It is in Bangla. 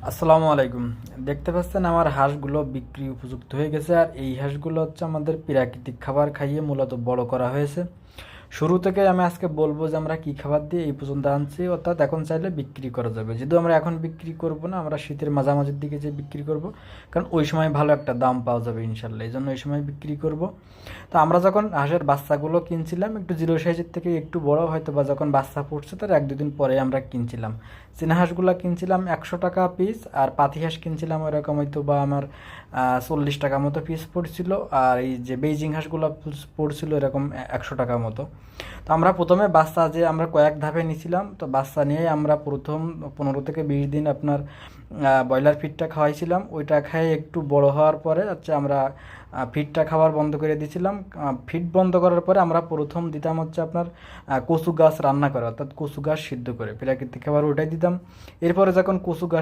আসসালামু আলাইকুম। দেখতে পাচ্ছেন আমার হাঁসগুলো বিক্রি উপযুক্ত হয়ে গেছে। আর এই হাঁসগুলো হচ্ছে আমাদের প্রাকৃতিক খাবার খাইয়ে মূলত বড় করা হয়েছে। শুরু থেকে আমি আজকে বলবো যে আমরা কি খাবার দিয়ে এই পর্যন্ত আনছি, অর্থাৎ এখন চাইলে বিক্রি করা যাবে। যদিও আমরা এখন বিক্রি করব না, আমরা শীতের মাঝামাঝির দিকে যে বিক্রি করব, কারণ ওই সময় ভালো একটা দাম পাওয়া যাবে ইনশাল্লাহ, এই জন্য ওই সময় বিক্রি করব। তো আমরা যখন হাঁসের বাচ্চাগুলো কিনছিলাম একটু জিরো সাইজের থেকে একটু বড়, হয়তো বা যখন বাচ্চা ফুটছে তার এক দুদিন পরে আমরা কিনছিলাম। চীনা হাঁসগুলো কিনছিলাম 100 টাকা পিস, আর পাতি হাঁস কিনছিলাম ওইরকম হয়তো বা আমার 40 টাকা মতো পিস পড়ছিল। আর এই যে বেইজিং হাঁসগুলো পড়ছিল এরকম 100 টাকা মতো। তো আমরা প্রথমে বাচ্চা যে আমরা কয়েক ধাপে নিয়েছিলাম, তো বাচ্চা নিয়ে আমরা প্রথম 15 থেকে 20 দিন আপনার ব্রয়লার ফিডটা খাওয়াইছিলাম। ওইটা খেয়ে একটু বড় হওয়ার পরে হচ্ছে আমরা ফিডটা খাবার বন্ধ করে দিয়েছিলাম। ফিড বন্ধ করার পরে আমরা প্রথম দিতাম হচ্ছে আপনার কচু গাছ রান্না করে, অর্থাৎ কচু গাছ সিদ্ধ করে প্রাকৃতিক খাবার ওটাই দিতাম। এরপরে যখন কচু গাছ